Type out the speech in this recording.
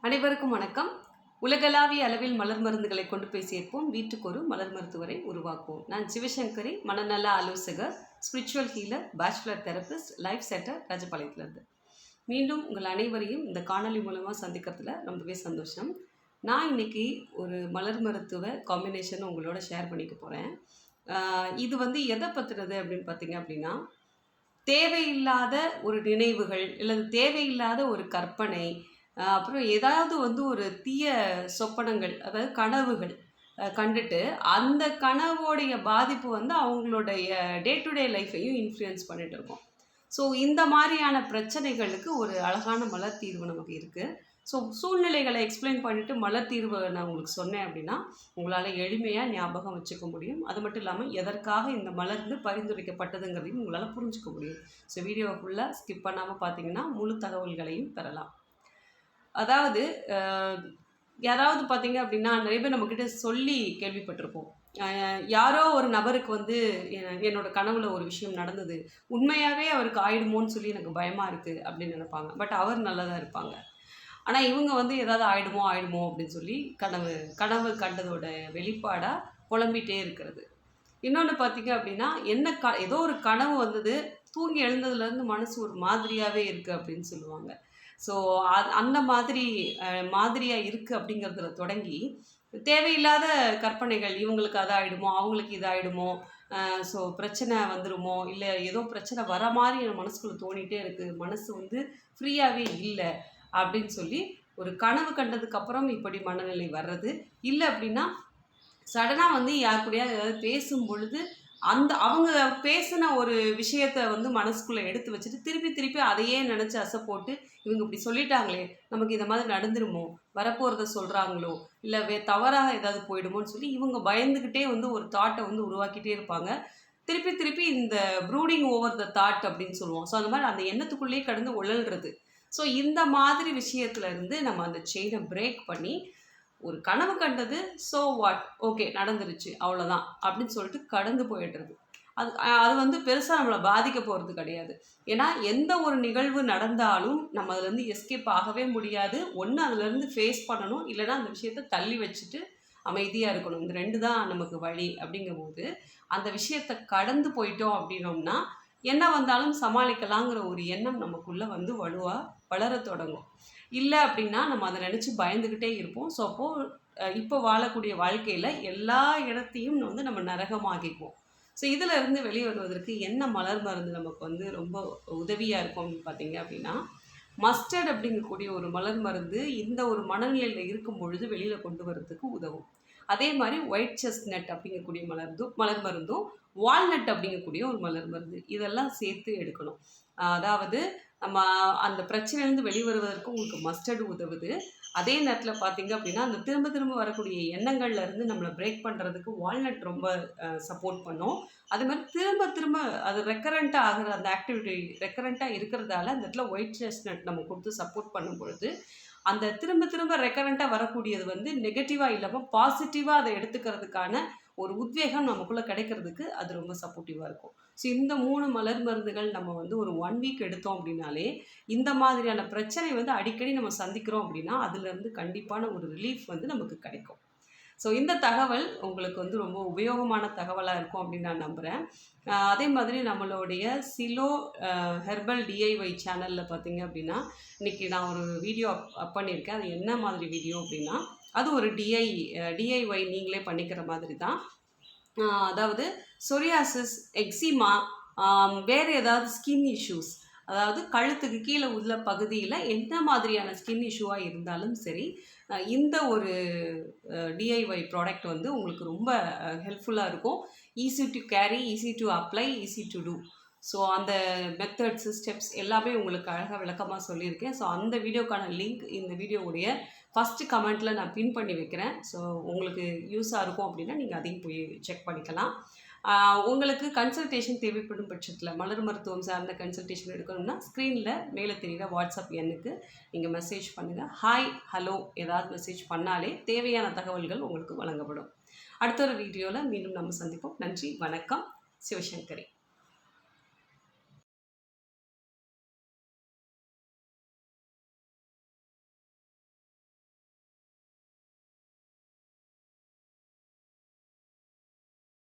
அனைவருக்கும் வணக்கம். உலகளாவிய அளவில் மலர் மருந்துகளை கொண்டு போய் சேர்ப்போம். வீட்டுக்கு ஒரு மலர் மருத்துவரை உருவாக்குவோம். நான் சிவசங்கரி, மனநல ஆலோசகர், spiritual healer, Bach flower therapist, life setter, ராஜபாளையத்திலிருந்து. மீண்டும் உங்கள் அனைவரையும் இந்த காணொலி மூலமாக சந்திக்கிறதுல ரொம்பவே சந்தோஷம். நான் இன்னைக்கு ஒரு மலர் மருத்துவ காம்பினேஷன் உங்களோட ஷேர் பண்ணிக்க போகிறேன். இது எதை பற்றினது அப்படின்னு பார்த்தீங்க அப்படின்னா, தேவையில்லாத ஒரு நினைவுகள் அல்லது தேவையில்லாத ஒரு கற்பனை, அப்புறம் ஏதாவது ஒரு தீய சொப்பனங்கள், அதாவது கனவுகள் கண்டுட்டு அந்த கனவோடைய பாதிப்பு அவங்களுடைய டே டு டே லைஃப்பையும் இன்ஃப்ளூயன்ஸ் பண்ணிட்டு இருக்கோம். ஸோ இந்த மாதிரியான பிரச்சனைகளுக்கு ஒரு அழகான மலர் தீர்வு நமக்கு இருக்குது. ஸோ சூழ்நிலைகளை எக்ஸ்பிளைன் பண்ணிவிட்டு மலர் தீர்வு நான் உங்களுக்கு சொன்னேன் அப்படின்னா உங்களால் எளிமையாக ஞாபகம் வச்சுக்க முடியும். அது மட்டும் இல்லாமல் எதற்காக இந்த மலர் பரிந்துரைக்கப்பட்டதுங்கிறதையும் உங்களால் புரிஞ்சுக்க முடியும். ஸோ வீடியோவை ஃபுல்லாக ஸ்கிப் பண்ணாமல் பார்த்தீங்கன்னா முழு தகவல்களையும் பெறலாம். அதாவது யாராவது பார்த்தீங்க அப்படின்னா நிறைய பேர் நம்மக்கிட்ட சொல்லி கேள்விப்பட்டிருப்போம். யாரோ ஒரு நபருக்கு என்னோட கனவுல ஒரு விஷயம் நடந்தது, உண்மையாகவே அவருக்கு ஆயிடுமோன்னு சொல்லி எனக்கு பயமாக இருக்குது அப்படின்னு நினைப்பாங்க. பட் அவர் நல்லா தான் இருப்பாங்க. ஆனால் இவங்க ஏதாவது ஆயிடுமோ அப்படின்னு சொல்லி கனவு கண்டதோட வெளிப்பாடாக புலம்பிகிட்டே இருக்கிறது. இன்னொன்று பார்த்தீங்க அப்படின்னா ஏதோ ஒரு கனவு வந்தது, தூங்கி எழுந்ததுலேருந்து மனசு ஒரு மாதிரியாகவே இருக்குது அப்படின்னு சொல்லுவாங்க. ஸோ அந்த மாதிரியாக இருக்குது அப்படிங்கிறதுல தொடங்கி தேவையில்லாத கற்பனைகள், இவங்களுக்கு அதாகிடுமோ, அவங்களுக்கு இதாகிடுமோ, ஸோ பிரச்சனை வந்துடுமோ, இல்லை ஏதோ பிரச்சனை வர மாதிரி என் மனசுக்குள்ளே தோணிகிட்டே இருக்குது, மனசு ஃப்ரீயாகவே இல்லை அப்படின்னு சொல்லி ஒரு கனவு கண்டதுக்கப்புறம் இப்படி மனநிலை வர்றது. இல்லை அப்படின்னா சடனாக யார் கூடயாவது ஏதாவது பேசும் பொழுது அவங்க பேசின ஒரு விஷயத்தை மனசுக்குள்ளே எடுத்து வச்சுட்டு திருப்பி அதையே நினச்சி அசை போட்டு, இவங்க இப்படி சொல்லிட்டாங்களே, நமக்கு இந்த மாதிரி நடந்துருமோ, வரப்போகிறத சொல்கிறாங்களோ, இல்லை தவறாக ஏதாவது போயிடுமோன்னு சொல்லி இவங்க பயந்துக்கிட்டே ஒரு தாட்டை உருவாக்கிட்டே இருப்பாங்க. திருப்பி இந்த ப்ரூடிங் ஓவர் த தாட் அப்படின்னு சொல்லுவோம். ஸோ அந்த மாதிரி அந்த எண்ணத்துக்குள்ளேயே கடந்து உழல்றது. ஸோ இந்த மாதிரி விஷயத்துலேருந்து நம்ம அந்த செயினை பிரேக் பண்ணி ஒரு கனவு கண்டது, ஸோ வாட், ஓகே நடந்துருச்சு அவ்வளோதான் அப்படின்னு சொல்லிட்டு கடந்து போயிடுறது. அது பெருசாக நம்மளை பாதிக்க போகிறது கிடையாது. ஏன்னா எந்த ஒரு நிகழ்வு நடந்தாலும் நம்ம அதுலேருந்து எஸ்கேப் ஆகவே முடியாது. ஒன்று அதுலேருந்து ஃபேஸ் பண்ணணும், இல்லைனா அந்த விஷயத்தை தள்ளி வச்சுட்டு அமைதியாக இருக்கணும். இந்த ரெண்டு தான் நமக்கு வழி. அப்படிங்கும்போது அந்த விஷயத்தை கடந்து போயிட்டோம் அப்படின்னோம்னா என்ன வந்தாலும் சமாளிக்கலாங்கிற ஒரு எண்ணம் நமக்குள்ளே வலுவாக வளர தொடங்கும். இல்லை அப்படின்னா நம்ம அதை நினச்சி பயந்துக்கிட்டே இருப்போம். ஸோ அப்போது இப்போ வாழக்கூடிய வாழ்க்கையில் எல்லா இடத்தையும் நம்ம நரகமாகிக்குவோம். ஸோ இதிலிருந்து வெளியே வருவதற்கு என்ன மலர் மருந்து நமக்கு ரொம்ப உதவியாக இருக்கும் அப்படின்னு பார்த்தீங்க அப்படின்னா, மஸ்டர்ட் அப்படிங்கக்கூடிய ஒரு மலர் மருந்து இந்த ஒரு மனநிலையில் இருக்கும் பொழுது வெளியில் கொண்டு வரதுக்கு உதவும். அதே மாதிரி ஒயிட் செஸ்ட்நட் அப்படிங்கக்கூடிய மலர் மருந்தும், வால்நட் அப்படிங்கக்கூடிய ஒரு மலர் மருந்து, இதெல்லாம் சேர்த்து எடுக்கணும். அதாவது நம்ம அந்த பிரச்சனையிலேருந்து வெளிவருவதற்கு உங்களுக்கு மஸ்டர்டு உதவுது. அதே நேரத்தில் பார்த்தீங்க அப்படின்னா அந்த திரும்ப வரக்கூடிய எண்ணங்கள்லேருந்து நம்மளை பிரேக் பண்ணுறதுக்கு வால்நட் ரொம்ப சப்போர்ட் பண்ணும். அது மாதிரி திரும்ப அது ரெக்கரண்ட்டாக ஆகிற அந்த ஆக்டிவிட்டி ரெக்கரண்ட்டாக இருக்கிறதால அந்த இடத்துல ஒயிட் செஸ்ட்நட் நம்ம கொடுத்து சப்போர்ட் பண்ணும் பொழுது அந்த திரும்ப ரெக்கரண்ட்டாக வரக்கூடியது நெகட்டிவாக இல்லாமல் பாசிட்டிவாக அதை எடுத்துக்கிறதுக்கான ஒரு உத்வேகம் நமக்குள்ளே கிடைக்கிறதுக்கு அது ரொம்ப சப்போர்ட்டிவாக இருக்கும். ஸோ இந்த 3 மலர் மருந்துகள் நம்ம ஒரு 1 வீக் எடுத்தோம் அப்படின்னாலே இந்த மாதிரியான பிரச்சனை அடிக்கடி நம்ம சந்திக்கிறோம் அப்படின்னா அதுலேருந்து கண்டிப்பான ஒரு ரிலீஃப் நமக்கு கிடைக்கும். ஸோ இந்த தகவல் உங்களுக்கு ரொம்ப உபயோகமான தகவலாக இருக்கும் அப்படின்னு நான் நம்புகிறேன். அதே மாதிரி நம்மளுடைய சிலோ ஹெர்பல் டிஐஒய் சேனலில் பார்த்தீங்க அப்படின்னா இன்றைக்கி நான் ஒரு வீடியோ அப் பண்ணியிருக்கேன். அது என்ன மாதிரி வீடியோ அப்படின்னா, அது ஒரு டிஐஒய் நீங்களே பண்ணிக்கிற மாதிரி தான். அதாவது சொரியாசிஸ், எக்ஸிமா, வேறு ஏதாவது ஸ்கின் இஷ்யூஸ், அதாவது கழுத்துக்கு கீழே உள்ள பகுதியில் என்ன மாதிரியான ஸ்கின் இஷ்யூவாக இருந்தாலும் சரி, இந்த ஒரு டிஐஒய் ப்ராடக்ட் உங்களுக்கு ரொம்ப ஹெல்ப்ஃபுல்லாக இருக்கும். Easy to carry, easy to apply, easy to do. So அந்த மெத்தட்ஸ், ஸ்டெப்ஸ் எல்லாமே உங்களுக்கு அழகாக விளக்கமாக சொல்லியிருக்கேன். ஸோ அந்த வீடியோக்கான லிங்க் இந்த வீடியோவுடைய ஃபஸ்ட்டு கமெண்ட்டில் நான் பின் பண்ணி வைக்கிறேன். ஸோ உங்களுக்கு யூஸாக இருக்கும் அப்படின்னா நீங்கள் அதையும் போய் செக் பண்ணிக்கலாம். உங்களுக்கு கன்சல்டேஷன் தேவைப்படும் பட்சத்தில் மலர் மருத்துவம் சார்ந்த கன்சல்டேஷன் எடுக்கணும்னா ஸ்க்ரீனில் மேலே தெரிகிற வாட்ஸ்அப் எண்ணுக்கு நீங்கள் மெசேஜ் பண்ணுங்கள். ஹாய், ஹலோ ஏதாவது மெசேஜ் பண்ணாலே தேவையான தகவல்கள் உங்களுக்கு வழங்கப்படும். அடுத்த ஒரு வீடியோவில் மீண்டும் நம்ம சந்திப்போம். நன்றி, வணக்கம். சிவசங்கரி.